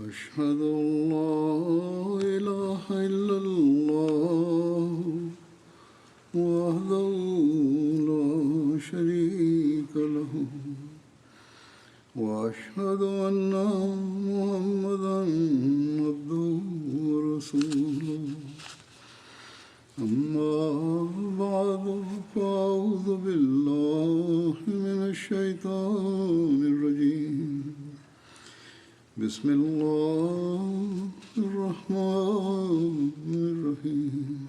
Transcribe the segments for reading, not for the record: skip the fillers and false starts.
أشهد أن لا إله إلا الله وحده لا شريك له وأشهد أن محمدا عبده ورسوله أما بعد فأعوذ بالله من الشيطان الرجيم بسم الله الرحمن الرحيم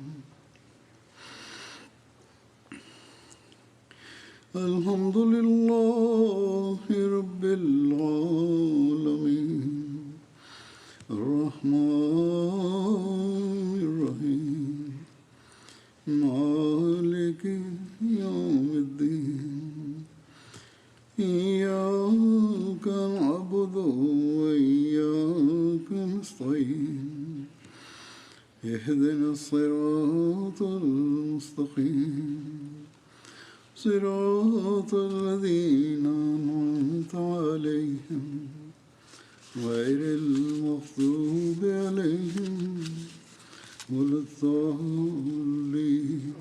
الحمد لله رب العالمين الرحمن الرحيم مالك يوم الدين إياك نعبد وإياك نستعين اهدنا الصراط المستقيم صراط الذين أنعمت عليهم غير المغضوب عليهم ولا الضالين.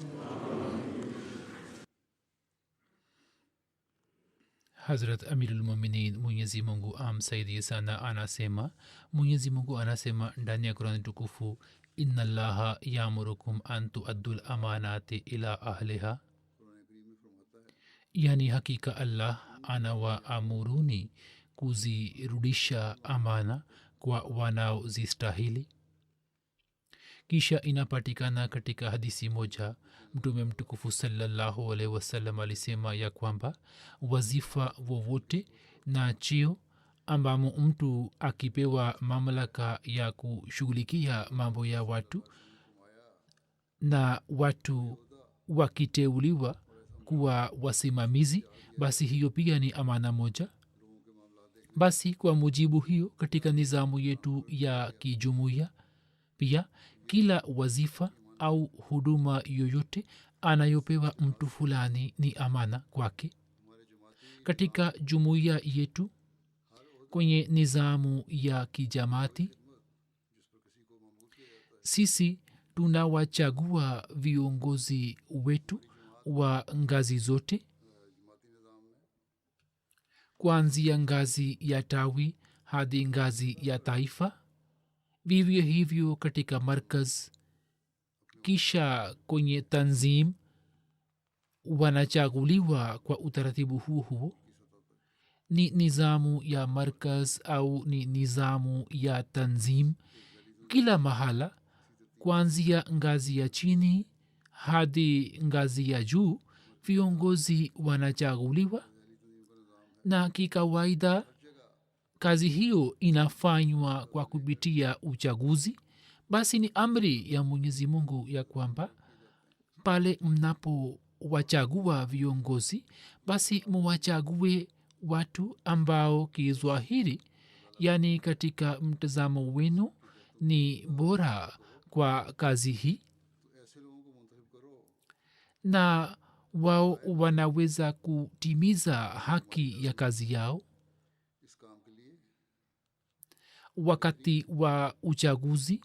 Hazrat Amirul Muminin Mwenyezi Mungu amsaidie sana anasema, Mwenyezi Mungu anasema ndani ya Qur'an tukufu, inna Allaha ya'murukum an tu'addul amanati ila ahliha, yani hakika Allah anawaamuruni kuzirudisha amana kwa wanaozistahili. Kisha inapatikana katika hadisi moja, mtume mtukufu sallallahu alaihi wasallam alisema ya kwamba wazifa wowote na cheo ambamo mtu akipewa mamlaka ya kushughulikia mambo ya watu na watu wakiteuliwa kuwa wasimamizi, basi hiyo pia ni amana moja. Basi kwa mujibu hiyo, katika nizamu yetu ya kijumuiya pia kila wazifa au huduma yoyote anayopewa mtu fulani ni amana kwake. Katika jumuiya yetu kwenye nizamu ya kijamaati, sisi tunawachagua viongozi wetu wa ngazi zote, kuanzia ngazi ya tawi hadi ngazi ya taifa. Vivyo hivyo katika markaz, kisha kwenye tanzim wanachaguliwa kwa utaratibu huo. Ni nizamu ya markaz au ni nizamu ya tanzim, kila mahala kuanzia ngazi ya chini hadi ngazi ya juu viongozi wanachaguliwa, na kikawaida kazi hiyo inafanywa kwa kupitia uchaguzi. Basi ni amri ya Mwenyezi Mungu ya kwamba pale mnapo wachagua viongozi, basi muwachague watu ambao kizwahiri, yani katika mtazamo wenu, ni bora kwa kazi hii na wao wanaweza kutimiza haki ya kazi yao. Wakati wa uchaguzi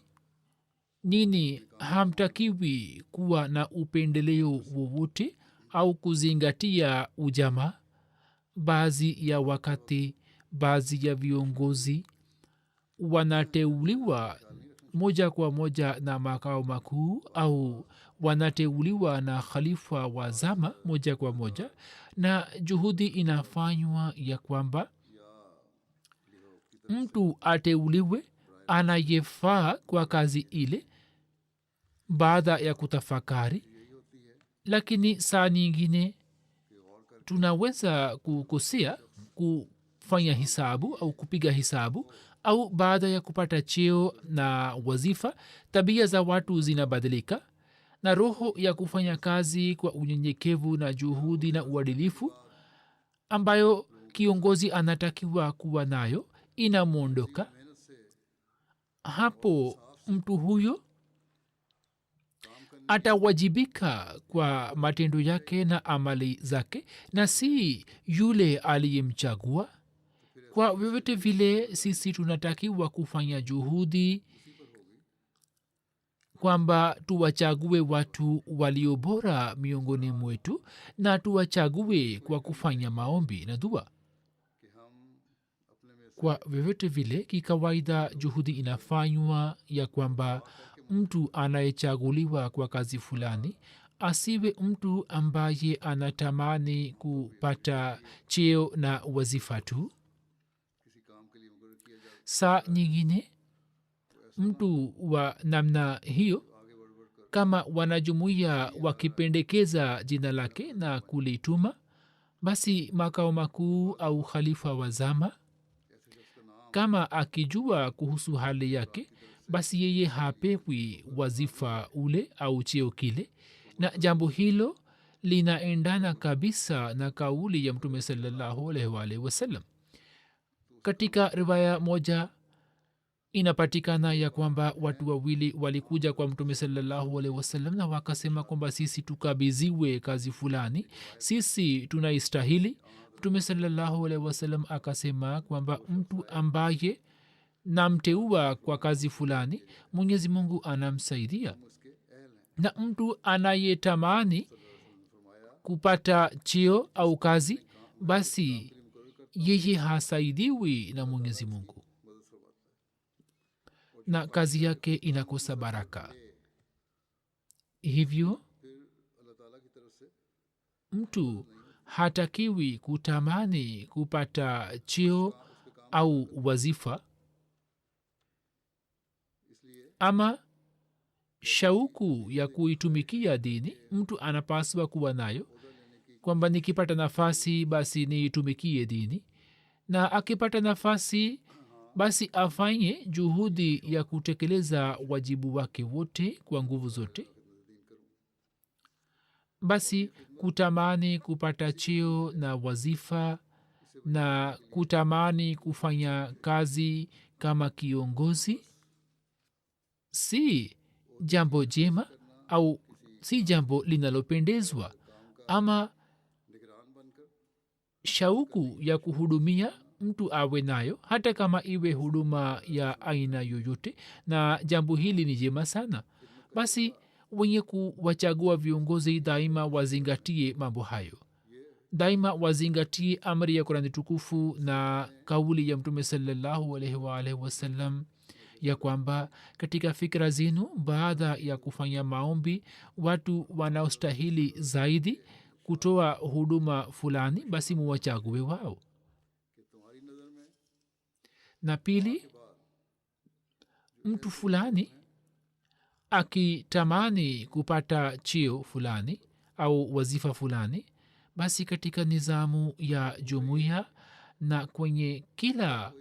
nini hamtakiwi kuwa na upendeleo wowote au kuzingatia ujamaa. Baadhi ya wakati baadhi ya viongozi wanateuliwa moja kwa moja na makao makuu au wanateuliwa na khalifa wa zama moja kwa moja, na juhudi inafanywa ya kwamba mtu ateuliwe anayefaa kwa kazi ile baada ya kutafakari. Lakini saa nyingine tunaweza kukosea kufanya hisabu au kupiga hisabu, au baada ya kupata cheo na wazifa tabia za watu zinabadilika, na roho ya kufanya kazi kwa unyenyekevu na juhudi na uadilifu ambayo kiongozi anatakiwa kuwa nayo inamwondoka. Hapo mtu huyo atawajibika kwa matendo yake na amali zake, na si yule aliyemchagua. kwa vyovyote vile sisi tunatakiwa kufanya juhudi kwamba tuwachague watu walio bora miongoni mwetu na tuwachague kwa kufanya maombi na dua. Kwa vyovyote vile kikawaida juhudi inafanywa ya kwamba mtu anayechaguliwa kwa kazi fulani asiwe mtu ambaye anatamani kupata cheo na wazifa tu. Saa nyingine mtu wa namna hiyo, kama wanajumuiya wakipendekeza jina lake na kulituma, basi makao makuu au khalifa wa zama kama akijua kuhusu hali yake, basi yeye hapewi wazifa ule au cheo kile. Na jambo hilo linaendana kabisa na kauli ya Mtume sallallahu alaihi wasallam. Katika riwaya moja inapatikana ya kwamba watu wawili walikuja kwa Mtume sallallahu alaihi wasallam na wakasema kwamba sisi tukabiziwe kazi fulani, sisi tunaistahili. Mtume sallallahu alaihi wasallam akasema kwamba mtu ambaye namteua kwa kazi fulani Mwenyezi Mungu anamsaidia, na mtu anayetamani kupata cheo au kazi basi yeye hasaidiwi na Mwenyezi Mungu na kazi yake inakosa baraka. Hivyo mtu hatakiwi kutamani kupata cheo au wazifa, ama shauku ya kuitumikia dini mtu anapaswa kuwa nayo, kwamba nikipata nafasi basi niitumikie dini, na akipata nafasi basi afanye juhudi ya kutekeleza wajibu wake wote kwa nguvu zote. Basi kutamani kupata cheo na wazifa na kutamani kufanya kazi kama kiongozi si jambo jema au si jambo linalopendezwa, ama shauku ya kuhudumia mtu awe nayo hata kama iwe huduma ya aina yoyote, na jambo hili ni jema sana. Basi wenye kuwachagua viongozi daima wazingatie mambo hayo, daima wazingatie amri ya Qur'ani tukufu na kauli ya Mtume sallallahu alaihi wasallam ya kwamba katika fikra zenu baada ya kufanya maombi watu wanaostahili zaidi kutoa huduma fulani basi muwachague wao. Na pili, mtu fulani akitamani kupata cheo fulani au wazifa fulani, basi katika nizamu ya jumuiya na kwenye kila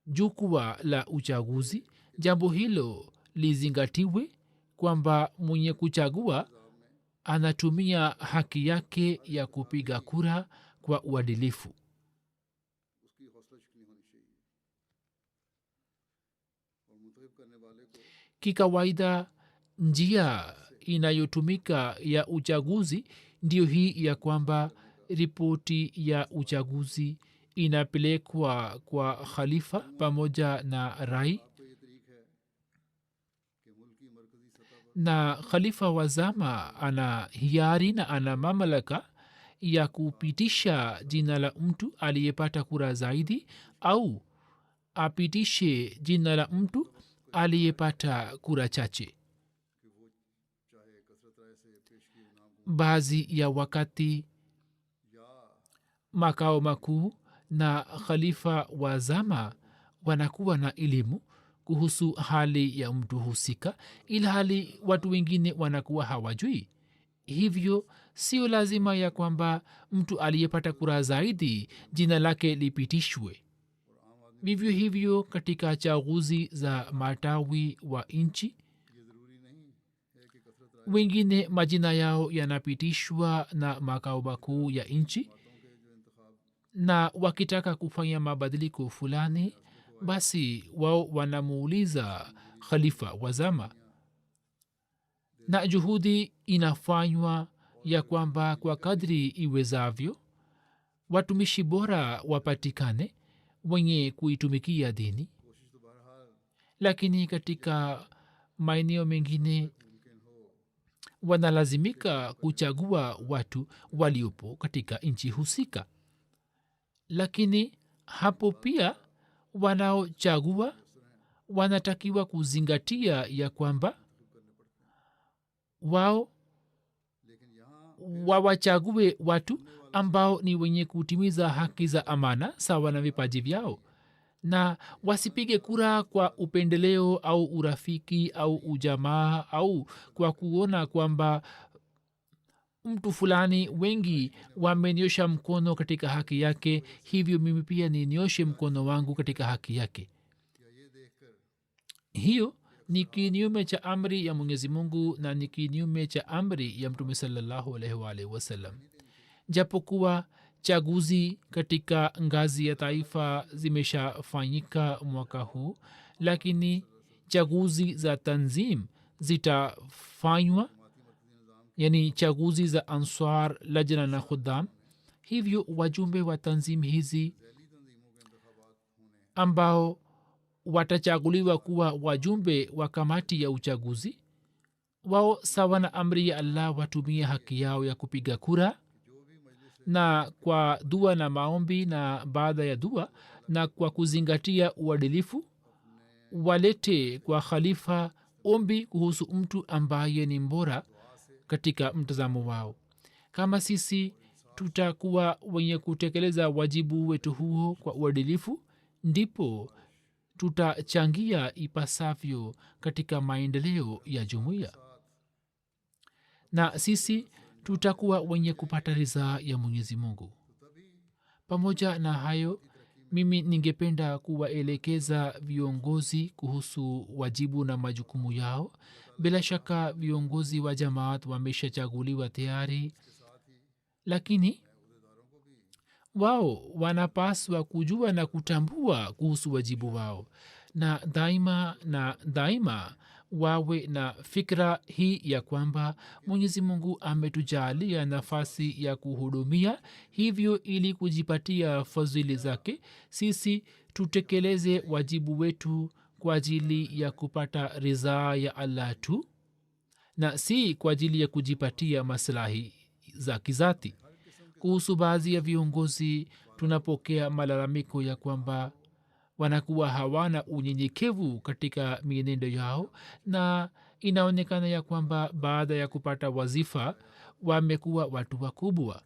jukwaa la uchaguzi jambo hilo lizingatiwe, kwamba mwenye kuchagua anatumia haki yake ya kupiga kura kwa uadilifu. Kikawaida njia inayotumika ya uchaguzi ndio hii ya kwamba ripoti ya uchaguzi inapelekwa kwa khalifa pamoja na rai, na khalifa wa zama ana hiari na ana mamlaka ya kupitisha jina la mtu aliyepata kura zaidi au apitishe jina la mtu aliyepata kura chache. Baadhi ya wakati makao makuu na khalifa wa zama wanakuwa na elimu kuhusu hali ya mtu husika, ila hali watu wengine wanakuwa hawajui. Hivyo sio lazima ya kwamba mtu aliyepata kura zaidi jina lake lipitishwe. Vivyo hivyo katika chaguzi za matawi wa nchi, wengine majina yao yanapitishwa na makao makuu ya nchi, na wakitaka kufanya mabadiliko fulani basi wao wanamuuliza khalifa wa zama, na juhudi inafanywa ya kwamba kwa kadri iwezavyo watumishi bora wapatikane wenye kuitumikia dini, lakini katika maeneo mengine wanalazimika kuchagua watu waliopo katika nchi husika. Lakini hapo pia wanaochagua wanatakiwa kuzingatia ya kwamba wao wawachague watu ambao ni wenye kutimiza haki za amana sawa na vipaji vyao, na wasipige kura kwa upendeleo au urafiki au ujamaa au kwa kuona kwamba mtu fulani wengi wamenyosha mkono katika haki yake, hivyo mimi pia ninyoshe mkono wangu katika haki yake. Hiyo ni kinyume cha amri ya mwenyezi mungu na ni kinyume cha amri ya mtume salallahu alaihi waalihi wasallam. Japokuwa chaguzi katika ngazi ya taifa zimeshafanyika mwaka huu, lakini chaguzi za tanzim zitafanywa, yani chaguzi za answar, lajna na khudam. Hivyo wajumbe wa tanzim hizi ambao watachaguliwa kuwa wajumbe wa kamati ya uchaguzi, wao sawa na amri ya allah watumie haki yao ya kupiga kura, na kwa dua na maombi na baada ya dua na kwa kuzingatia uadilifu walete kwa khalifa ombi kuhusu mtu ambaye ni mbora katika mtazamo wao. Kama sisi tutakuwa wenye kutekeleza wajibu wetu huo kwa uadilifu, ndipo tutachangia ipasavyo katika maendeleo ya jumuiya, na sisi tutakuwa wenye kupata ridhaa ya mwenyezi mungu. Pamoja na hayo, mimi ningependa kuwaelekeza viongozi kuhusu wajibu na majukumu yao. Bila shaka viongozi wa jamaat wameshachaguliwa tayari, lakini wao wanapaswa kujua na kutambua kuhusu wajibu wao, na daima wawe na fikra hii ya kwamba mwenyezi mungu ametujalia nafasi ya kuhudumia, hivyo ili kujipatia fadhili zake sisi tutekeleze wajibu wetu kwa ajili ya kupata ridhaa ya allah tu, na si kwa ajili ya kujipatia maslahi za kizati. Kuhusu baadhi ya viongozi tunapokea malalamiko ya kwamba wanakuwa hawana unyenyekevu katika mienendo yao, na inaonekana ya kwamba baada ya kupata wazifa wamekuwa watu wakubwa.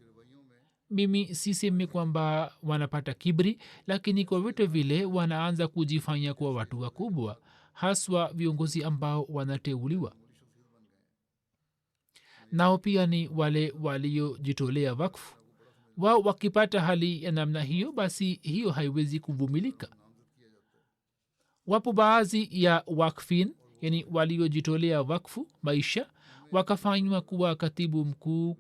Mimi sisemi kwamba wanapata kibri, lakini kwa vitu vile wanaanza kujifanya kuwa watu wakubwa, haswa viongozi ambao wanateuliwa. Nao pia ni wale waliojitolea wakfu. Wao wakipata hali ya namna hiyo, basi hiyo haiwezi kuvumilika. Wapo baadhi ya wakfin, yani waliojitolea wakfu maisha, wakafanywa kuwa katibu mkuu,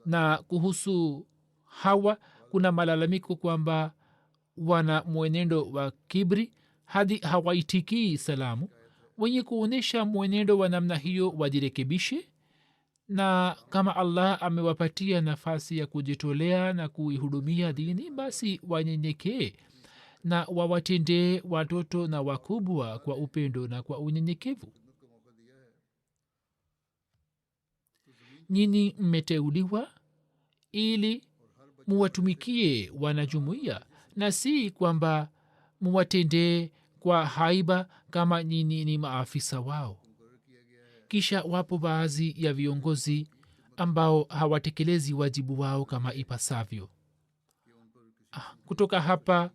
na kuhusu hawa kuna malalamiko kwamba wana mwenendo wa kibri hadi hawaitikii salamu. Wenye kuonyesha mwenendo wa namna hiyo wajirekebishe, na kama allah amewapatia nafasi ya kujitolea na kuihudumia dini, basi wanyenyekee na wawatendee watoto na wakubwa kwa upendo na kwa unyenyekevu. Nyinyi mmeteuliwa ili muwatumikie wanajumuiya, na si kwamba muwatendee kwa haiba kama nyinyi ni maafisa wao. Kisha wapo baadhi ya viongozi ambao hawatekelezi wajibu wao kama ipasavyo. Kutoka hapa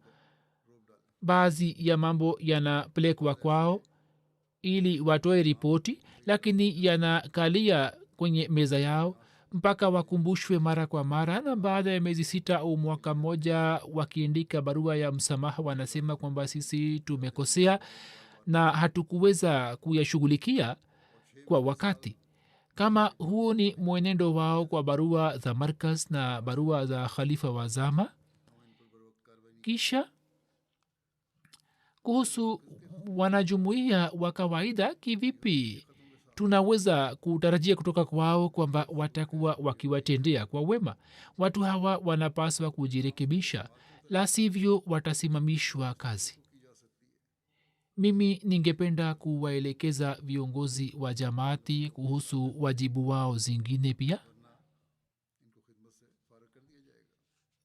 baadhi ya mambo yanapelekwa kwao ili watoe ripoti, lakini yanakalia kwenye meza yao mpaka wakumbushwe mara kwa mara, na baada ya miezi 6 au mwaka mmoja wakiandika barua ya msamaha wanasema kwamba sisi tumekosea na hatukuweza kuyashughulikia kwa wakati. Kama huo ni mwenendo wao kwa barua za markaz na barua za khalifa wa zama. Kisha kuhusu wanajumuiya wa kawaida, kivipi tunaweza kutarajia kutoka kwao kwamba watakuwa wakiwatendea kwa wema? Watu hawa wanapaswa kujirekebisha la sivyo watasimamishwa kazi. Mimi ningependa kuwaelekeza viongozi wa jamaati kuhusu wajibu wao zingine pia.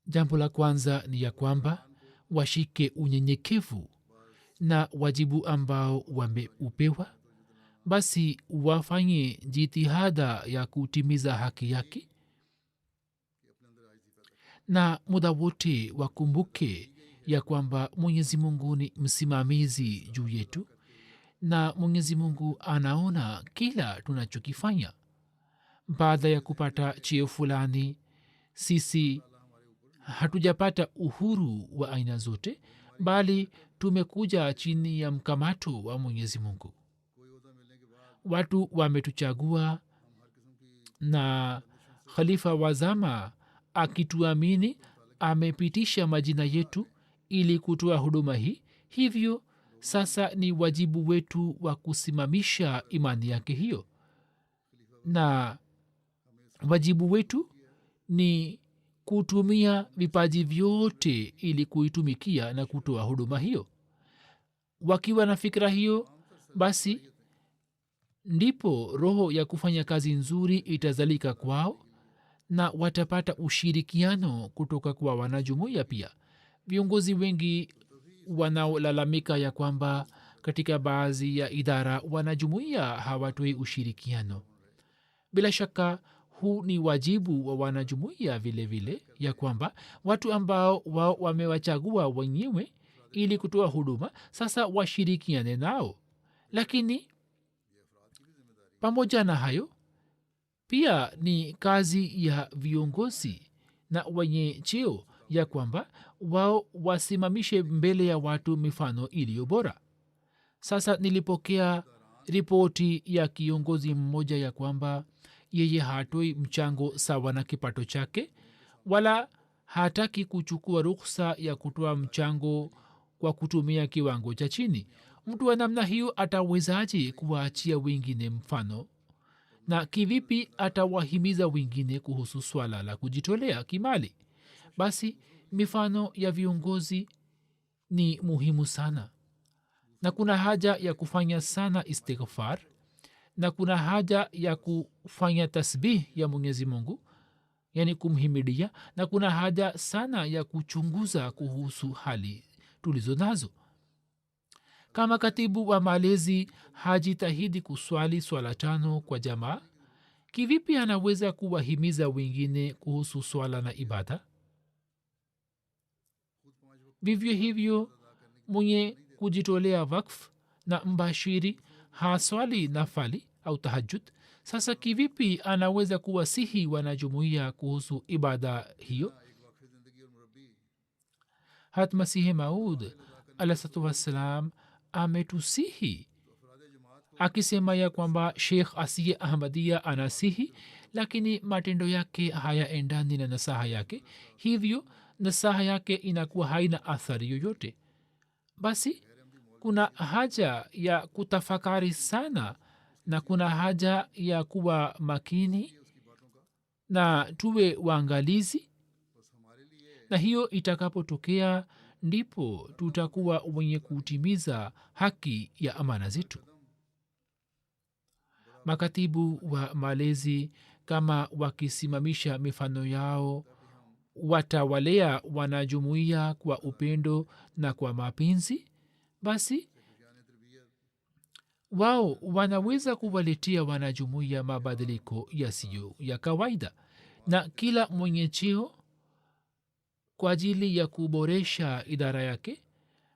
Jambo la kwanza ni ya kwamba washike unyenyekevu na wajibu ambao wameupewa, basi wafanye jitihada ya kutimiza haki yake, na muda wote wakumbuke ya kwamba mwenyezi mungu ni msimamizi juu yetu na mwenyezi mungu anaona kila tunachokifanya. Baada ya kupata cheo fulani, sisi hatujapata uhuru wa aina zote, bali tumekuja chini ya mkamato wa mwenyezi mungu. Watu wametuchagua na khalifa wa zama akituamini amepitisha majina yetu ili kutoa huduma hii. Hivyo sasa ni wajibu wetu wa kusimamisha imani yake hiyo, na wajibu wetu ni kutumia vipaji vyote ili kuitumikia na kutoa huduma hiyo. Wakiwa na fikira hiyo, basi ndipo roho ya kufanya kazi nzuri itazalika kwao na watapata ushirikiano kutoka kwa wanajumuiya pia. Viongozi wengi wanaolalamika ya kwamba katika baadhi ya idara wanajumuiya hawatoi ushirikiano. Bila shaka huu ni wajibu wa wanajumuiya vile vile, ya kwamba watu ambao wao wamewachagua wenyewe ili kutoa huduma sasa washirikiane nao. Lakini pamoja na hayo pia ni kazi ya viongozi na wenye cheo ya kwamba wao wasimamishe mbele ya watu mifano iliyo bora. Sasa nilipokea ripoti ya kiongozi mmoja ya kwamba yeye hatoi mchango sawa na kipato chake, wala hataki kuchukua ruksa ya kutoa mchango kwa kutumia kiwango cha chini. Mtu wa namna hiyo atawezaje kuwaachia wengine mfano, na kivipi atawahimiza wengine kuhusu swala la kujitolea kimali? Basi mifano ya viongozi ni muhimu sana, na kuna haja ya kufanya sana istighfar, na kuna haja ya kufanya tasbih ya mwenyezi mungu, yani kumhimidia, na kuna haja sana ya kuchunguza kuhusu hali tulizo nazo. Kama katibu wa malezi hajitahidi kuswali swala 5 kwa jamaa, kivipi anaweza kuwahimiza wengine kuhusu swala na ibada? Vivyo hivyo mwenye kujitolea wakf na mbashiri haswali nafali au tahajud, sasa kivipi anaweza kuwasihi wanajumuiya kuhusu ibada hiyo? hat masihi maud alaihissalatu wassalam ametusihi akisema ya kwamba sheikh asiye ahmadia anasihi, lakini matendo yake hayaendani na nasaha yake, hivyo nasaha yake inakuwa haina athari yoyote. Basi kuna haja ya kutafakari sana, na kuna haja ya kuwa makini na tuwe waangalizi, na hiyo itakapotokea ndipo tutakuwa wenye kutimiza haki ya amana zetu. Makatibu wa malezi kama wakisimamisha mifano yao, watawalea wanajumuiya kwa upendo na kwa mapenzi, basi wao wanaweza kuwaletea wanajumuiya mabadiliko yasiyo ya kawaida. Na kila mwenye cheo kwa ajili ya kuboresha idara yake,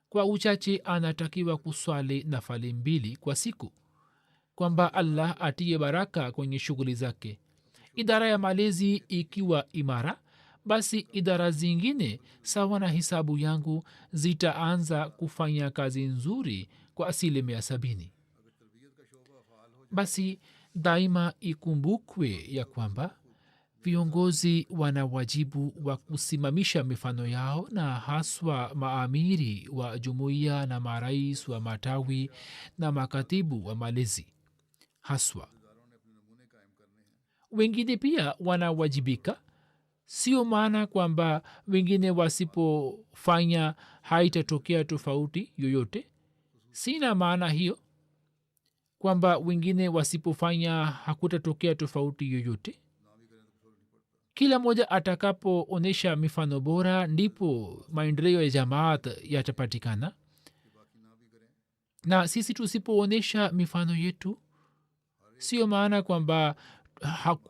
kwa uchache anatakiwa kuswali nafali 2 kwa siku, kwamba allah atie baraka kwenye shughuli zake. Idara ya malezi ikiwa imara, basi idara zingine sawa na hisabu yangu zitaanza kufanya kazi nzuri kwa 70%. Basi daima ikumbukwe ya kwamba viongozi wana wajibu wa kusimamisha mifano yao, na haswa maamiri wa jumuiya na marais wa matawi na makatibu wa malezi haswa. Wengine pia wanawajibika sio maana kwamba wengine wasipofanya haitatokea tofauti yoyote. Sina maana hiyo kwamba wengine wasipofanya hakutatokea tofauti yoyote. Kila mmoja atakapoonyesha mifano bora ndipo maendeleo ya jamaat yatapatikana. Na sisi tusipoonyesha mifano yetu, sio maana kwamba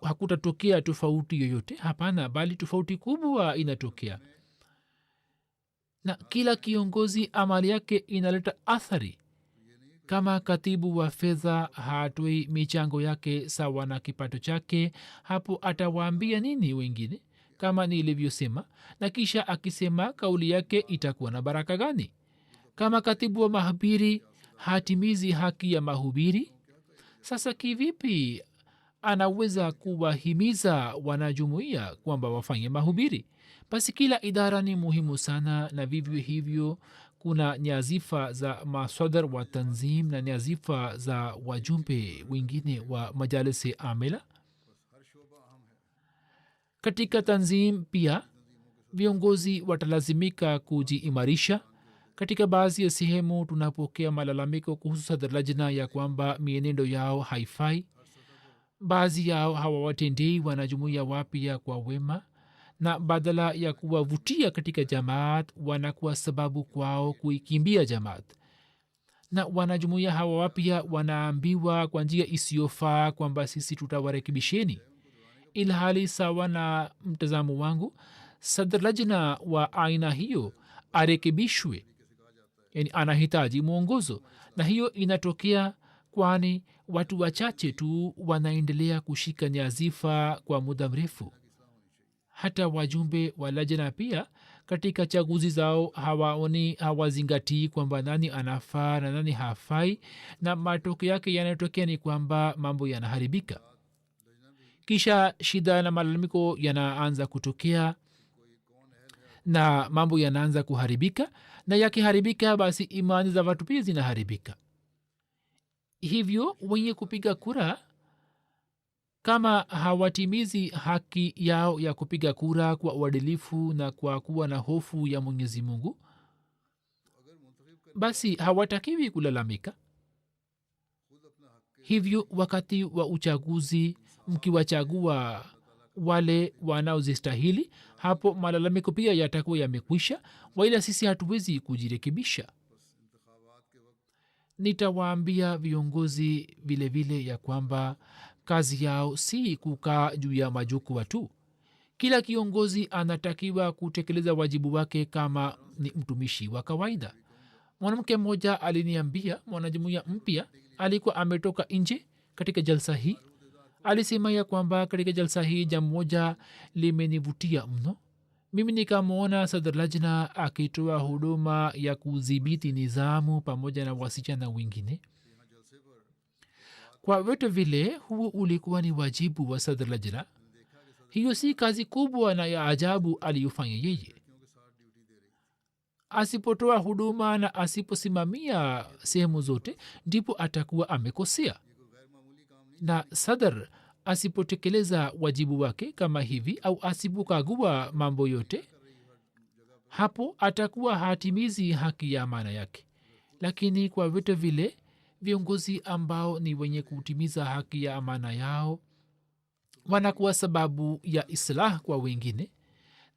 hakutatokea tofauti yoyote. Hapana, bali tofauti kubwa inatokea. Na kila kiongozi amali yake inaleta athari. Kama katibu wa fedha hatoi michango yake sawa na kipato chake, hapo atawaambia nini wengine? Kama nilivyosema, na kisha akisema kauli yake itakuwa na baraka gani? Kama katibu wa mahubiri hatimizi haki ya mahubiri, sasa kivipi anaweza kuwahimiza wanajumuiya kwamba wafanye mahubiri? Basi kila idara ni muhimu sana, na vivyo hivyo kuna nyazifa za maswadar wa tanzim na nyazifa za wajumbe wengine wa majalisi amila. Katika tanzim pia viongozi watalazimika kujiimarisha. Katika baadhi ya sehemu tunapokea malalamiko kuhusu sadr lajna ya kwamba mienendo yao haifai. Baadhi yao hawawatendei wanajumuiya wapya kwa wema, na badala ya kuwavutia katika jamaat wanakuwa sababu kwao kuikimbia jamaat. Na wanajumuiya hawa wapya wanaambiwa kwa njia isiyofaa kwamba sisi tutawarekebisheni, ilhali sawa na mtazamo wangu sadr lajna wa aina hiyo arekebishwe, yani anahitaji mwongozo. Na hiyo inatokea kwani watu wachache tu wanaendelea kushika nyazifa kwa muda mrefu. Hata wajumbe wa lajna pia katika chaguzi zao hawazingatii kwamba nani anafaa na nani hafai, na matokeo yake yanayotokea ni kwamba mambo yanaharibika. Kisha shida na malalamiko yanaanza kutokea na mambo yanaanza kuharibika, na yakiharibika basi imani za watu pia zinaharibika. Hivyo wenye kupiga kura kama hawatimizi haki yao ya kupiga kura kwa uadilifu na kwa kuwa na hofu ya Mwenyezi Mungu, basi hawatakiwi kulalamika. Hivyo wakati wa uchaguzi mkiwachagua wale wanaozistahili, hapo malalamiko pia yatakuwa yamekwisha, waila sisi hatuwezi kujirekebisha. Nitawaambia viongozi vile vile ya kwamba kazi yao si kukaa juu ya majukwaa tu. Kila kiongozi anatakiwa kutekeleza wajibu wake kama ni mtumishi wa kawaida. Mwanamke mmoja aliniambia, mwanajumuiya mpya alikuwa ametoka nje katika jalsa hii, alisema ya kwamba katika jalsa hii jambo moja limenivutia mno. Mimi nikamwona sadr lajna akitoa huduma ya kudhibiti nizamu pamoja na wasichana wengine. Kwa vyote vile huo ulikuwa ni wajibu wa sadr lajna. Hiyo si kazi kubwa na ya ajabu aliyofanya yeye. Asipotoa huduma na asiposimamia sehemu zote ndipo atakuwa amekosea, na sadr asipotekeleza wajibu wake kama hivi au asipokagua mambo yote, hapo atakuwa hatimizi haki ya amana yake. Lakini kwa vyote vile viongozi ambao ni wenye kutimiza haki ya amana yao wanakuwa sababu ya islah kwa wengine,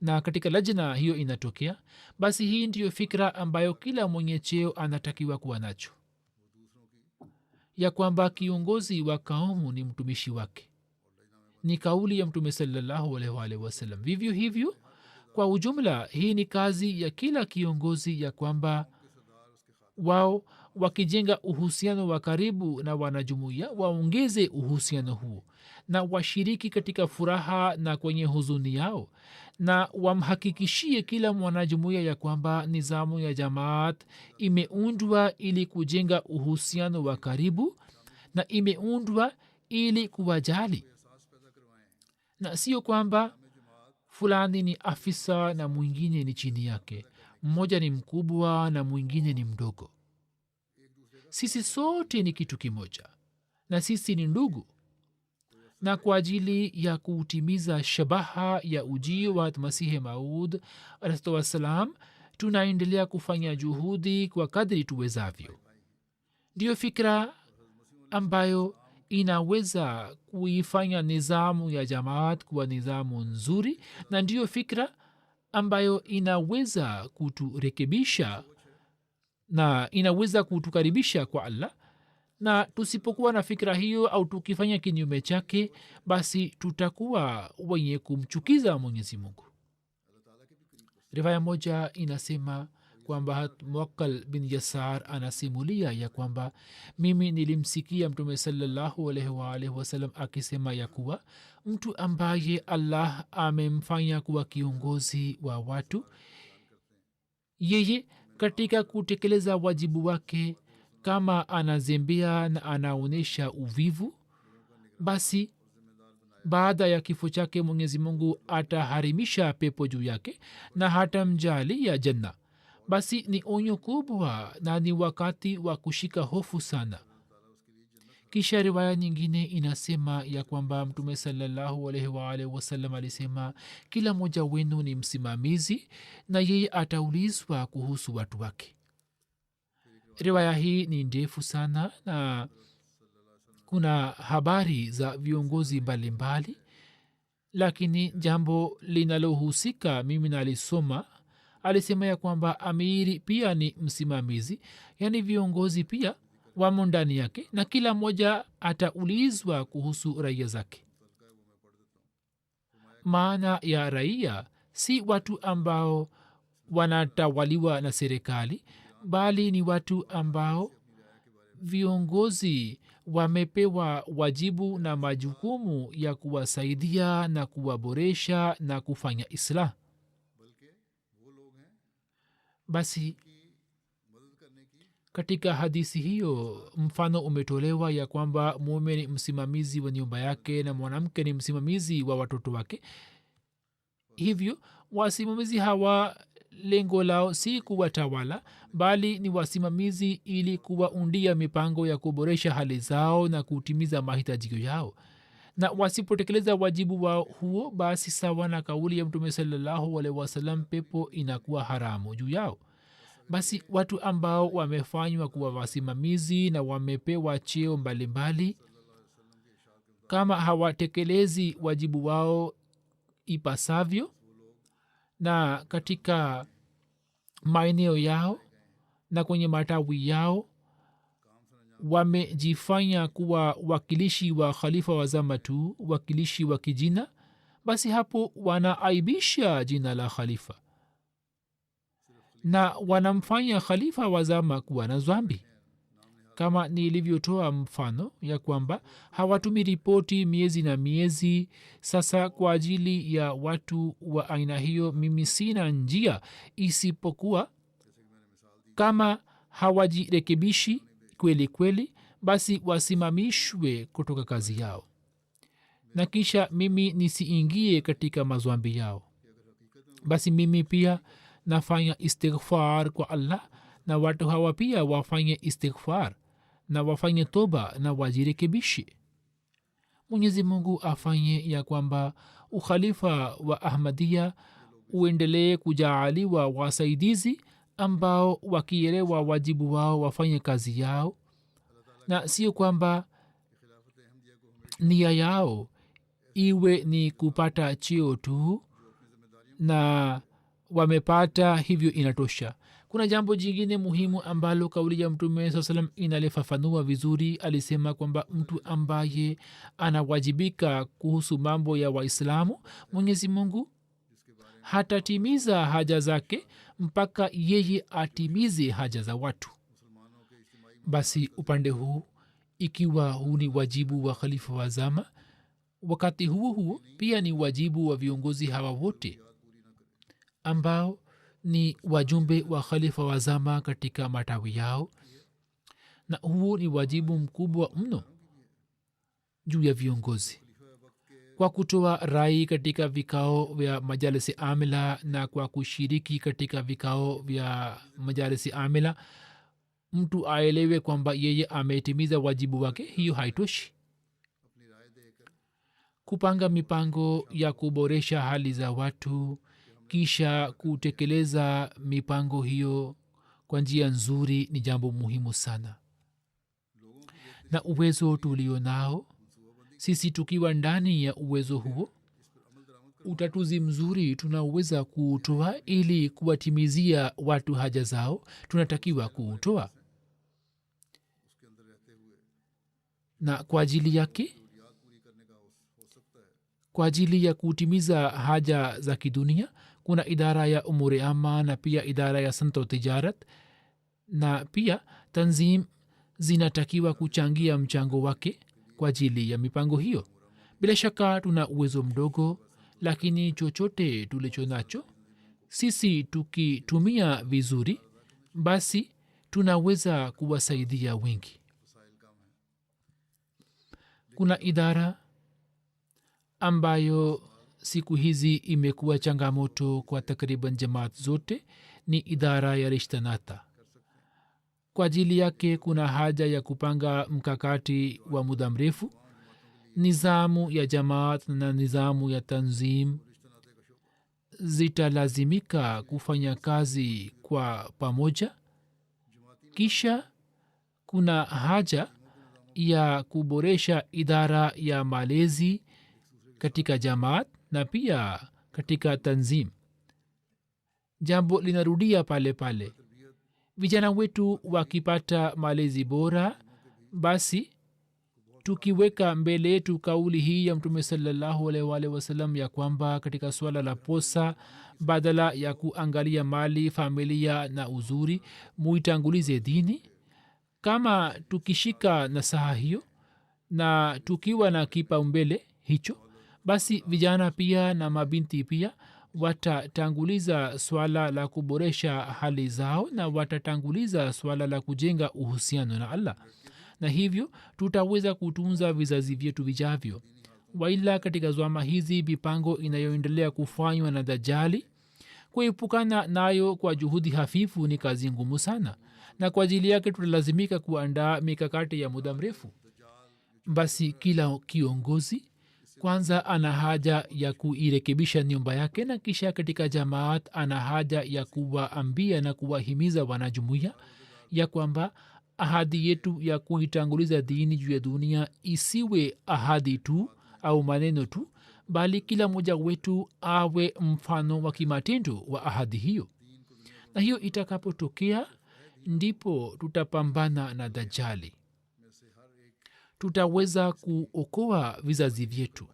na katika lajna hiyo inatokea. Basi hii ndiyo fikra ambayo kila mwenye cheo anatakiwa kuwa nacho, ya kwamba kiongozi wa kaumu ni mtumishi wake. Ni kauli ya Mtume sallallahu alaihi wasallam. Vivyo hivyo kwa ujumla, hii ni kazi ya kila kiongozi, ya kwamba wao wakijenga uhusiano wa karibu na wanajumuiya waongeze uhusiano huo, na washiriki katika furaha na kwenye huzuni yao, na wamhakikishie kila mwanajumuiya ya kwamba nizamu ya jamaat imeundwa ili kujenga uhusiano wa karibu na imeundwa ili kuwajali, na sio kwamba fulani ni afisa na mwingine ni chini yake, mmoja ni mkubwa na mwingine ni mdogo. Sisi sote ni kitu kimoja na sisi ni ndugu, na kwa ajili ya kutimiza shabaha ya ujio wa masihi maud alaihi wassalam tunaendelea kufanya juhudi kwa kadri tuwezavyo. ndiyo fikra ambayo inaweza kuifanya nizamu ya jamaat kuwa nizamu nzuri, na ndiyo fikra ambayo inaweza kuturekebisha na inaweza kutukaribisha kwa allah. na tusipokuwa na fikra hiyo au tukifanya kinyume chake, basi tutakuwa wenye kumchukiza mwenyezi mungu. riwaya moja inasema kwamba muwakkal bin yasar anasimulia ya kwamba mimi nilimsikia mtume salallahu alaihi waalihi wasallam akisema ya kuwa mtu ambaye allah amemfanya kuwa kiongozi wa watu, yeye katika kutekeleza wajibu wake kama anazembea na anaonyesha uvivu, basi baada ya kifo chake mwenyezi mungu ataharimisha pepo juu yake na hata mjali ya janna. basi ni onyo kubwa na ni wakati wa kushika hofu sana. kisha riwaya nyingine inasema ya kwamba mtume salallahu alaihi waalihi wasallam alisema kila mmoja wenu ni msimamizi na yeye ataulizwa kuhusu watu wake. riwaya hii ni ndefu sana na kuna habari za viongozi mbalimbali, lakini jambo linalohusika mimi nalisoma. alisema ya kwamba amiri pia ni msimamizi, yaani viongozi pia wamo ndani yake, na kila mmoja ataulizwa kuhusu raia zake. maana ya raia si watu ambao wanatawaliwa na serikali, bali ni watu ambao viongozi wamepewa wajibu na majukumu ya kuwasaidia na kuwaboresha na kufanya islah. basi katika hadisi hiyo mfano umetolewa ya kwamba mume ni msimamizi wa nyumba yake na mwanamke ni msimamizi wa watoto wake. hivyo wasimamizi hawa lengo lao si kuwatawala, bali ni wasimamizi ili kuwaundia mipango ya kuboresha hali zao na kutimiza mahitajio yao. na wasipotekeleza wajibu wao huo, basi sawa na kauli ya mtume salallahu alaihi wasallam, pepo inakuwa haramu juu yao. basi watu ambao wamefanywa kuwa wasimamizi na wamepewa cheo mbalimbali, kama hawatekelezi wajibu wao ipasavyo na katika maeneo yao na kwenye matawi yao wamejifanya kuwa wakilishi wa khalifa wa zama tu, wakilishi wa kijina, basi hapo wanaaibisha jina la khalifa na wanamfanya khalifa wa zama kuwa na dhambi. kama nilivyotoa mfano ya kwamba hawatumi ripoti miezi na miezi. sasa kwa ajili ya watu wa aina hiyo mimi sina njia isipokuwa kama hawajirekebishi kweli kweli, basi wasimamishwe kutoka kazi yao na kisha mimi nisiingie katika mazwambi yao. basi mimi pia nafanya istighfar kwa allah na watu hawa pia wafanye istighfar na wafanye toba na wajirekebishe. mwenyezi mungu afanye ya kwamba ukhalifa wa ahmadia uendelee kujaaliwa wasaidizi ambao wakielewa wajibu wao wafanye kazi yao, na sio kwamba nia yao iwe ni kupata cheo tu na wamepata hivyo inatosha. kuna jambo jingine muhimu ambalo kauli ya mtume saa salam inalifafanua vizuri. alisema kwamba mtu ambaye anawajibika kuhusu mambo ya waislamu, mwenyezi mungu hatatimiza haja zake mpaka yeye atimize haja za watu. basi upande huu, ikiwa huu ni wajibu wa khalifa wa zama, wakati huo huo pia ni wajibu wa viongozi hawa wote ambao ni wajumbe wa khalifa wa zama katika matawi yao, na huo ni wajibu mkubwa mno juu ya viongozi. kwa kutoa rai katika vikao vya majalisi amila na kwa kushiriki katika vikao vya majalisi amila, mtu aelewe kwamba yeye ametimiza wajibu wake, hiyo haitoshi. kupanga mipango ya kuboresha hali za watu kisha kutekeleza mipango hiyo kwa njia nzuri ni jambo muhimu sana. Na uwezo tulio nao sisi, tukiwa ndani ya uwezo huo, utatuzi mzuri tunaweza kuutoa ili kuwatimizia watu haja zao, tunatakiwa kuutoa. Na kwa ajili yake, kwa ajili ya kutimiza haja za kidunia, kuna idara ya umuri ama na pia idara ya santo tijarat, na pia tanzim zinatakiwa kuchangia mchango wake kwa ajili ya mipango hiyo. Bila shaka tuna uwezo mdogo, lakini chochote tulicho nacho sisi tukitumia vizuri, basi tunaweza kuwasaidia wengi. Kuna idara ambayo siku hizi imekuwa changamoto kwa takriban jamaat zote, ni idara ya rishtanata. Kwa ajili yake kuna haja ya kupanga mkakati wa muda mrefu. Nizamu ya jamaat na nizamu ya tanzim zitalazimika kufanya kazi kwa pamoja. Kisha kuna haja ya kuboresha idara ya malezi katika jamaat na pia katika tanzim. Jambo linarudia pale pale. Vijana wetu wakipata malezi bora, basi tukiweka mbele yetu kauli hii ya Mtume sallallahu alaihi wasallam ya kwamba katika swala la posa, badala ya kuangalia mali, familia na uzuri, muitangulize dini. Kama tukishika nasaha hiyo na tukiwa na kipaumbele hicho, basi vijana pia na mabinti pia watatanguliza swala la kuboresha hali zao na watatanguliza swala la kujenga uhusiano na Allah, na hivyo tutaweza kutunza vizazi vyetu vijavyo. Waila katika zama hizi mipango inayoendelea kufanywa na Dajjali, kuepukana nayo kwa juhudi hafifu ni kazi ngumu sana, na kwa ajili yake tutalazimika kuandaa mikakati ya muda mrefu. Basi kila kiongozi kwanza ana haja ya kuirekebisha nyumba yake, na kisha katika jamaat ana haja ya kuwaambia na kuwahimiza wanajumuiya ya kwamba ahadi yetu ya kuitanguliza dini juu ya dunia isiwe ahadi tu au maneno tu, bali kila mmoja wetu awe mfano wa kimatendo wa ahadi hiyo. Na hiyo itakapotokea, ndipo tutapambana na Dajjali. Tutaweza kuokoa vizazi vyetu,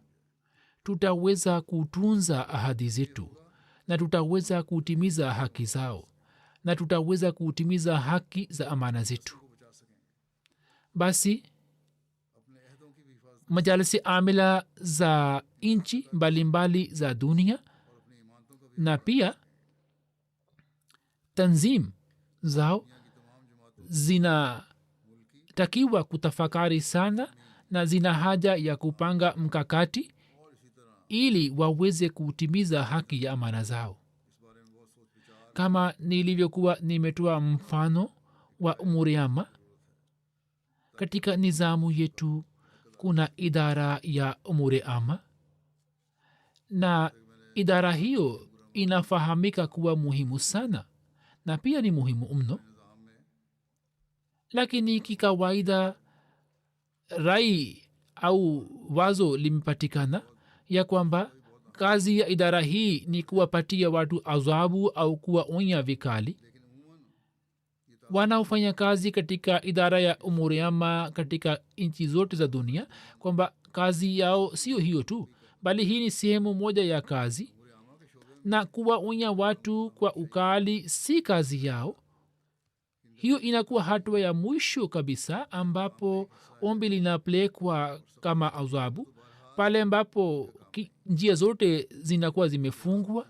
tutaweza kutunza ahadi zetu, na tutaweza kutimiza haki zao, na tutaweza kutimiza haki za amana zetu. Basi majalisi amila za nchi mbalimbali za dunia na pia tanzim zao zinatakiwa kutafakari sana na zina haja ya kupanga mkakati ili waweze kutimiza haki ya amana zao. Kama nilivyokuwa nimetoa mfano wa umuriama, katika nizamu yetu kuna idara ya umuriama, na idara hiyo inafahamika kuwa muhimu sana na pia ni muhimu mno. Lakini kikawaida rai au wazo limepatikana ya kwamba kazi ya idara hii ni kuwapatia watu adhabu au kuwaonya vikali. Wanaofanya kazi katika idara ya umuriama katika nchi zote za dunia kwamba kazi yao sio hiyo tu, bali hii ni sehemu moja ya kazi, na kuwaonya watu kwa ukali si kazi yao. Hiyo inakuwa hatua ya mwisho kabisa, ambapo ombi linapelekwa kama adhabu, pale ambapo njia zote zinakuwa zimefungwa.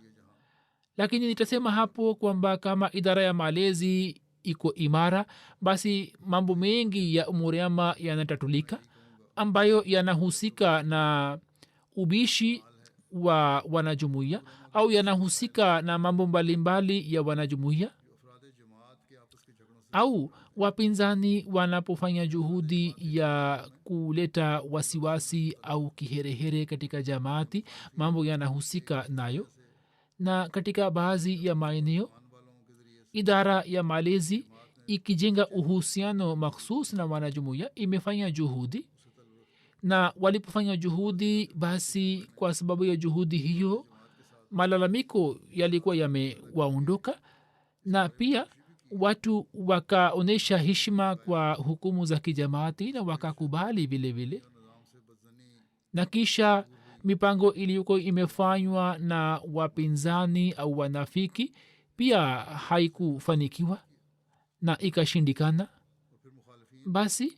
Lakini nitasema hapo kwamba kama idara ya malezi iko imara, basi mambo mengi ya umuriama yanatatulika ambayo yanahusika na ubishi wa wanajumuiya au yanahusika na mambo mbalimbali ya wanajumuiya au wapinzani wanapofanya juhudi ya kuleta wasiwasi au kiherehere katika jamaati mambo yanahusika nayo na katika baadhi ya maeneo idara ya malezi ikijenga uhusiano makhsus na wanajumuiya imefanya juhudi na walipofanya juhudi basi kwa sababu ya juhudi hiyo malalamiko yalikuwa yamewaondoka na pia watu wakaonyesha heshima kwa hukumu za kijamaati na wakakubali vile vile na kisha mipango iliyokuwa imefanywa na wapinzani au wanafiki pia haikufanikiwa na ikashindikana basi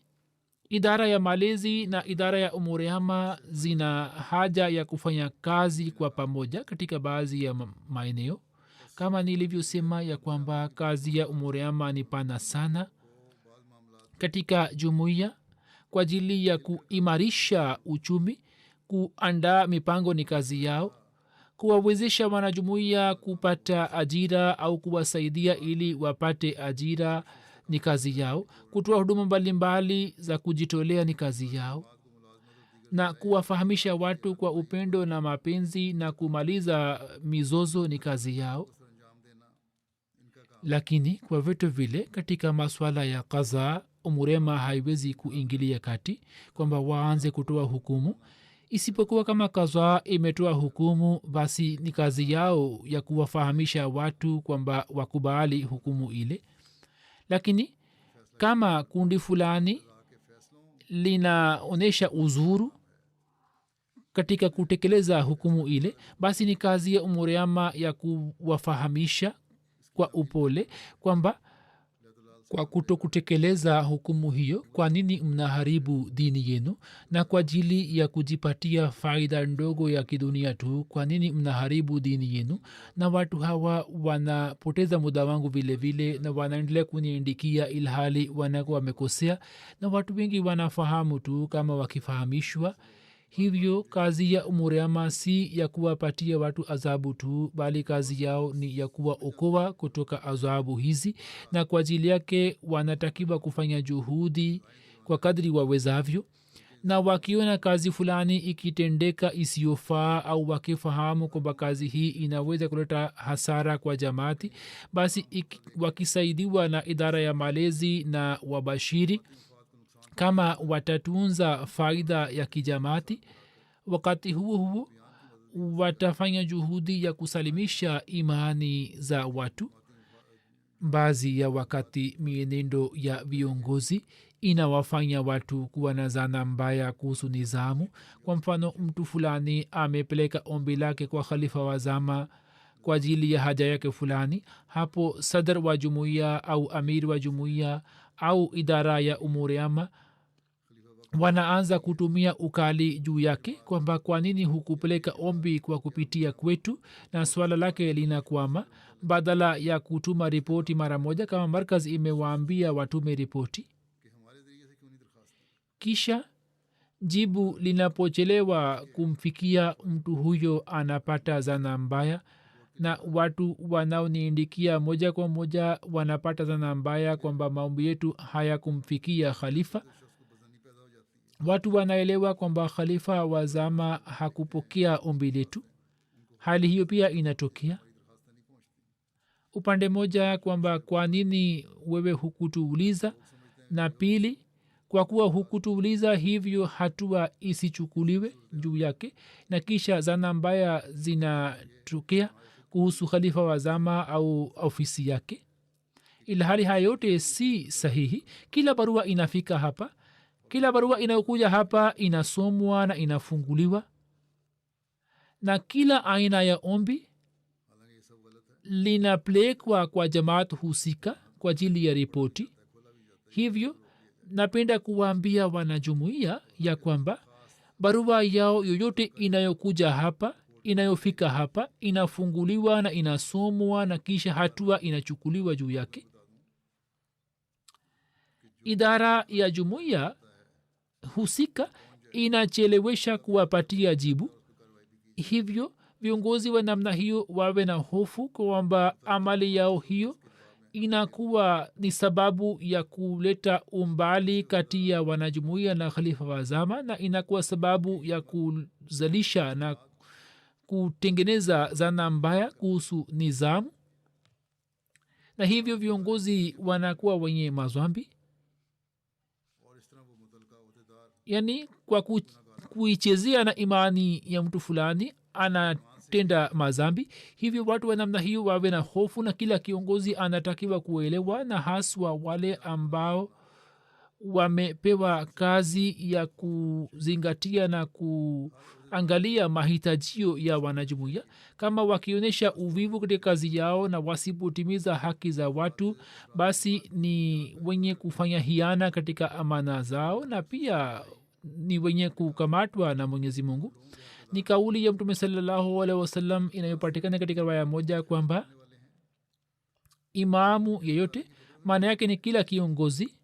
idara ya malezi na idara ya umuriama zina haja ya kufanya kazi kwa pamoja katika baadhi ya maeneo kama nilivyosema ya kwamba kazi ya umuriama ni pana sana katika jumuiya kwa ajili ya kuimarisha uchumi kuandaa mipango ni kazi yao kuwawezesha wanajumuiya kupata ajira au kuwasaidia ili wapate ajira ni kazi yao kutoa huduma mbalimbali za kujitolea ni kazi yao na kuwafahamisha watu kwa upendo na mapenzi na kumaliza mizozo ni kazi yao lakini kwa vitu vile katika maswala ya kadhaa umurema haiwezi kuingilia kati kwamba waanze kutoa hukumu isipokuwa kama kadhaa imetoa hukumu basi ni kazi yao ya kuwafahamisha watu kwamba wakubali hukumu ile lakini kama kundi fulani linaonyesha uzuru katika kutekeleza hukumu ile basi ni kazi ya umuriama ya kuwafahamisha kwa upole kwamba kwa kuto kutekeleza hukumu hiyo kwa nini mnaharibu dini yenu na kwa ajili ya kujipatia faida ndogo ya kidunia tu kwa nini mnaharibu dini yenu na watu hawa wanapoteza muda wangu vile vile na wanaendelea kuniindikia ilhali wanakuwa wamekosea na watu wengi wanafahamu tu kama wakifahamishwa hivyo kazi ya umuriama si ya kuwapatia watu adhabu tu bali kazi yao ni ya kuwaokoa kutoka adhabu hizi na kwa ajili yake wanatakiwa kufanya juhudi kwa kadri wawezavyo na wakiona kazi fulani ikitendeka isiyofaa au wakifahamu kwamba kazi hii inaweza kuleta hasara kwa jamaati basi wakisaidiwa na idara ya malezi na wabashiri kama watatunza faida ya kijamaati wakati huo huo watafanya juhudi ya kusalimisha imani za watu baadhi ya wakati mienendo ya viongozi inawafanya watu kuwa na zana mbaya kuhusu nizamu kwa mfano mtu fulani amepeleka ombi lake kwa khalifa wa zama kwa ajili ya haja yake fulani hapo sadr wa jumuiya au amir wa jumuiya au idara ya umuriama wanaanza kutumia ukali juu yake kwamba kwa nini hukupeleka ombi kwa kupitia kwetu na swala lake linakwama badala ya kutuma ripoti mara moja kama markaz imewaambia watume ripoti kisha jibu linapochelewa kumfikia mtu huyo anapata zana mbaya na watu wanaoniindikia moja kwa moja wanapata zana mbaya kwamba maombi yetu hayakumfikia khalifa watu wanaelewa kwamba khalifa wa zama hakupokea ombi letu hali hiyo pia inatokea upande moja kwamba kwa nini wewe hukutuuliza na pili kwa kuwa hukutuuliza hivyo hatua isichukuliwe juu yake na kisha zana mbaya zinatokea kuhusu khalifa wa zama au ofisi yake ilhali haya yote si sahihi kila barua inafika hapa kila barua inayokuja hapa inasomwa na inafunguliwa na kila aina ya ombi linapelekwa kwa jamaat husika kwa ajili ya ripoti hivyo napenda kuwaambia wanajumuiya ya kwamba barua yao yoyote inayokuja hapa inayofika hapa inafunguliwa na inasomwa na kisha hatua inachukuliwa juu yake idara ya jumuiya husika inachelewesha kuwapatia jibu hivyo viongozi wa namna hiyo wawe na hofu kwamba amali yao hiyo inakuwa ni sababu ya kuleta umbali kati ya wanajumuia na khalifa wa zama na inakuwa sababu ya kuzalisha na kutengeneza zana mbaya kuhusu nizamu na hivyo viongozi wanakuwa wenye mazwambi yaani kwa kuichezea na imani ya mtu fulani anatenda mazambi hivyo watu wa namna hiyo wawe na hofu na kila kiongozi anatakiwa kuelewa na haswa wale ambao wamepewa kazi ya kuzingatia na kuangalia mahitajio ya wanajumuia kama wakionyesha uvivu katika kazi yao na wasipotimiza haki za watu basi ni wenye kufanya hiana katika amana zao na pia ni wenye kukamatwa na mwenyezi mungu ni kauli ya mtume salallahu alaihi wasallam inayopatikana katika riwaya moja kwamba imamu yeyote maana yake ni kila kiongozi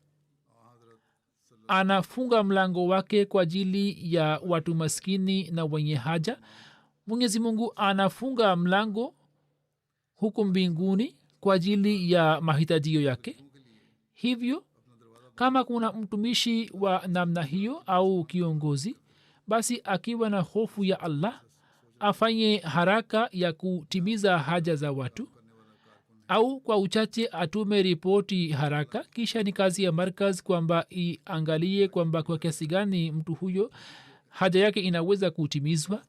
anafunga mlango wake kwa ajili ya watu maskini na wenye haja mwenyezi mungu anafunga mlango huku mbinguni kwa ajili ya mahitajio yake hivyo kama kuna mtumishi wa namna hiyo au kiongozi basi akiwa na hofu ya allah afanye haraka ya kutimiza haja za watu au kwa uchache atume ripoti haraka kisha ni kazi ya markaz kwamba iangalie kwamba kwa kiasi gani mtu huyo haja yake inaweza kutimizwa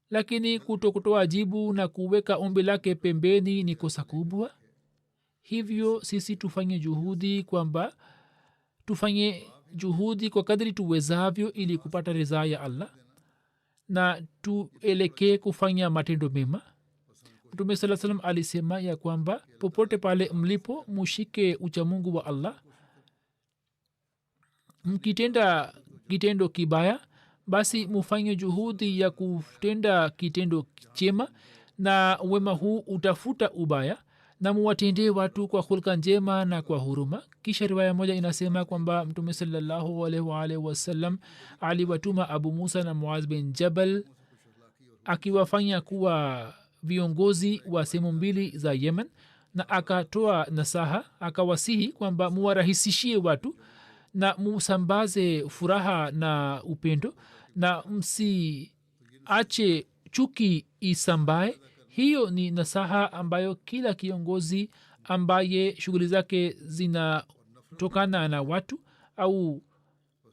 lakini kutokutoa jibu na kuweka ombi lake pembeni ni kosa kubwa hivyo sisi tufanye juhudi kwa kadri tuwezavyo ili kupata ridhaa ya allah na tuelekee kufanya matendo mema mtume saa salam alisema ya kwamba popote pale mlipo mushike uchamungu wa allah mkitenda kitendo kibaya basi mufanye juhudi ya kutenda kitendo chema na wema huu utafuta ubaya na muwatendee watu kwa hulka njema na kwa huruma kisha riwaya moja inasema kwamba mtume salallahu alaihi wasallam aliwatuma abu musa na muaz bin jabal akiwafanya kuwa viongozi wa sehemu mbili za yemen na akatoa nasaha akawasihi kwamba muwarahisishie watu na musambaze furaha na upendo na msiache chuki isambae hiyo ni nasaha ambayo kila kiongozi ambaye shughuli zake zinatokana na watu au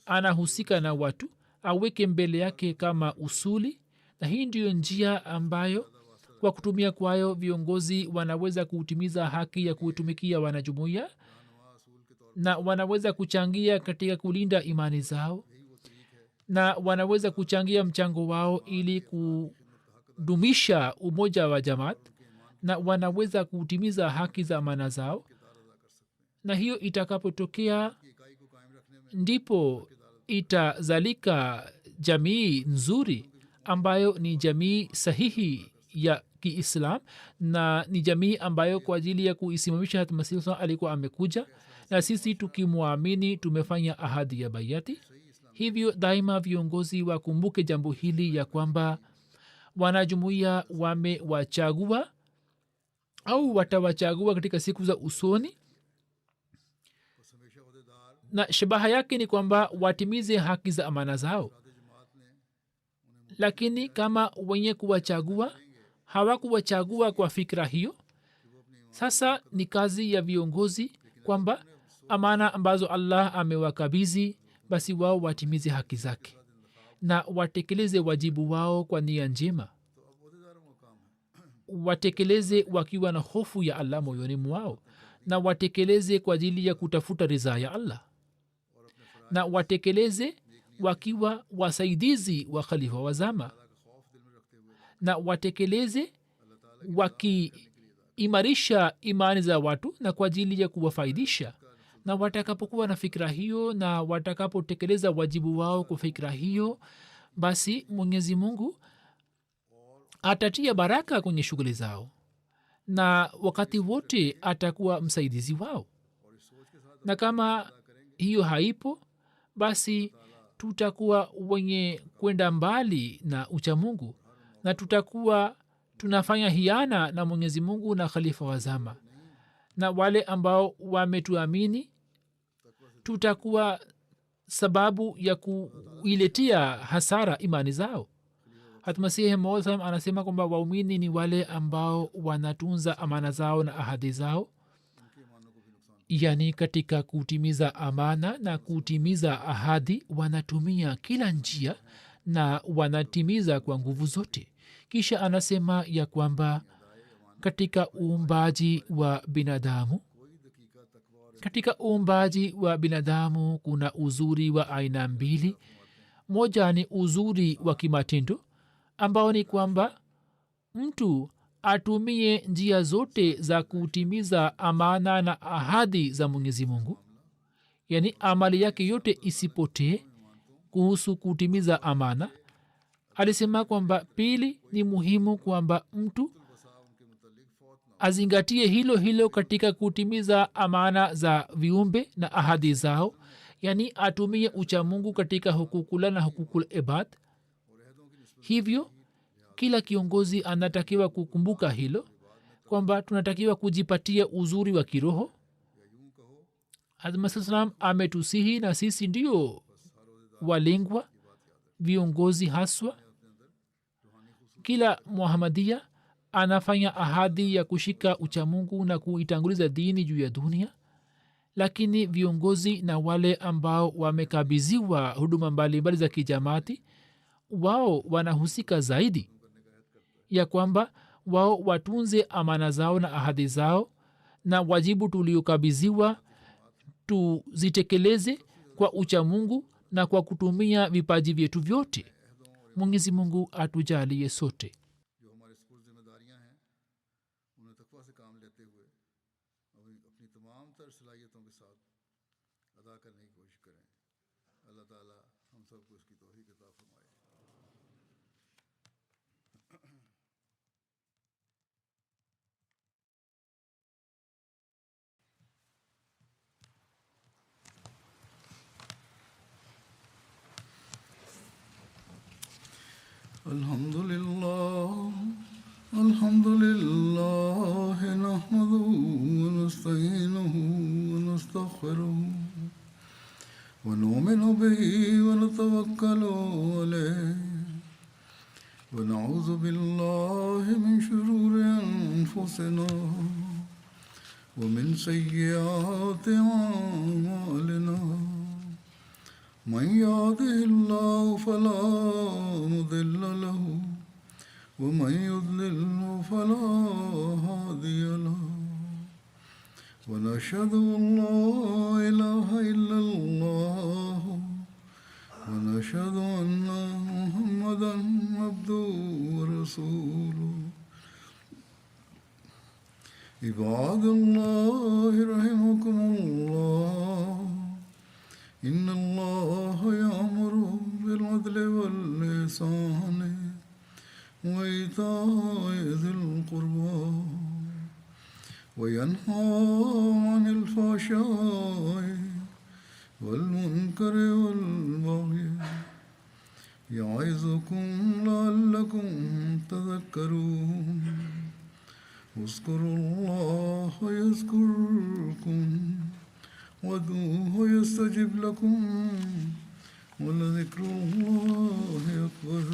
anahusika na watu aweke mbele yake kama usuli na hii ndiyo njia ambayo kwa kutumia kwayo viongozi wanaweza kutimiza haki ya kutumikia wanajumuia na wanaweza kuchangia katika kulinda imani zao na wanaweza kuchangia mchango wao ili kudumisha umoja wa jamaat na wanaweza kutimiza haki za amana zao na hiyo itakapotokea ndipo itazalika jamii nzuri ambayo ni jamii sahihi ya kiislam na ni jamii ambayo kwa ajili ya kuisimamisha hatmasihi alikuwa amekuja na sisi tukimwamini tumefanya ahadi ya bayati hivyo daima viongozi wakumbuke jambo hili ya kwamba wanajumuia wamewachagua au watawachagua katika siku za usoni na shabaha yake ni kwamba watimize haki za amana zao lakini kama wenye kuwachagua hawakuwachagua kwa fikra hiyo sasa ni kazi ya viongozi kwamba amana ambazo allah amewakabizi basi wao watimize haki zake na watekeleze wajibu wao kwa nia njema watekeleze wakiwa na hofu ya allah moyoni mwao na watekeleze kwa ajili ya kutafuta ridhaa ya allah na watekeleze wakiwa wasaidizi wa khalifa wa zama na watekeleze wakiimarisha imani za watu na kwa ajili ya kuwafaidisha na watakapokuwa na fikira hiyo na watakapotekeleza wajibu wao kwa fikira hiyo basi mwenyezi mungu atatia baraka kwenye shughuli zao na wakati wote atakuwa msaidizi wao na kama hiyo haipo basi tutakuwa wenye kwenda mbali na uchamungu na tutakuwa tunafanya hiana na mwenyezi mungu na khalifa wa zama na wale ambao wametuamini tutakuwa sababu ya kuiletea hasara imani zao. Hatmasihi Maud anasema kwamba waumini ni wale ambao wanatunza amana zao na ahadi zao, yaani katika kutimiza amana na kutimiza ahadi wanatumia kila njia na wanatimiza kwa nguvu zote. Kisha anasema ya kwamba katika uumbaji wa binadamu kuna uzuri wa aina mbili. Moja ni uzuri wa kimatendo ambao ni kwamba mtu atumie njia zote za kutimiza amana na ahadi za Mwenyezi Mungu, yaani amali yake yote isipotee kuhusu kutimiza amana. Alisema kwamba pili ni muhimu kwamba mtu azingatie hilo hilo katika kutimiza amana za viumbe na ahadi zao, yaani atumie uchamungu katika hukukula na hukukul ibad. Hivyo kila kiongozi anatakiwa kukumbuka hilo kwamba tunatakiwa kujipatia uzuri wa kiroho. Hazrat ametusihi na sisi ndio walengwa viongozi haswa. Kila Muhammadia anafanya ahadi ya kushika uchamungu na kuitanguliza dini juu ya dunia, lakini viongozi na wale ambao wamekabiziwa huduma mbalimbali za kijamaati, wao wanahusika zaidi ya kwamba wao watunze amana zao na ahadi zao, na wajibu tuliokabiziwa tuzitekeleze kwa uchamungu na kwa kutumia vipaji vyetu vyote. Mwenyezi Mungu atujalie sote. الحمد لله نحمده ونستعينه ونستغفره ونؤمن به ونتوكل عليه ونعوذ بالله من شرور أنفسنا ومن سيئات أعمالنا. من يهده الله فلا مضل له ومن يضلل فلا هادي له. ونشهد أن لا إله إلا الله ونشهد أن محمدا عبده ورسوله. عباد الله رحمكم الله، إن الله يأمر بالعدل والإحسان وإيتاء ذي القربى وينهى عن الفحشاء والمنكر والبغي يعظكم لعلكم تذكرون. اذكروا الله يذكركم وادعوه يستجب لكم ولذكر الله أكبر.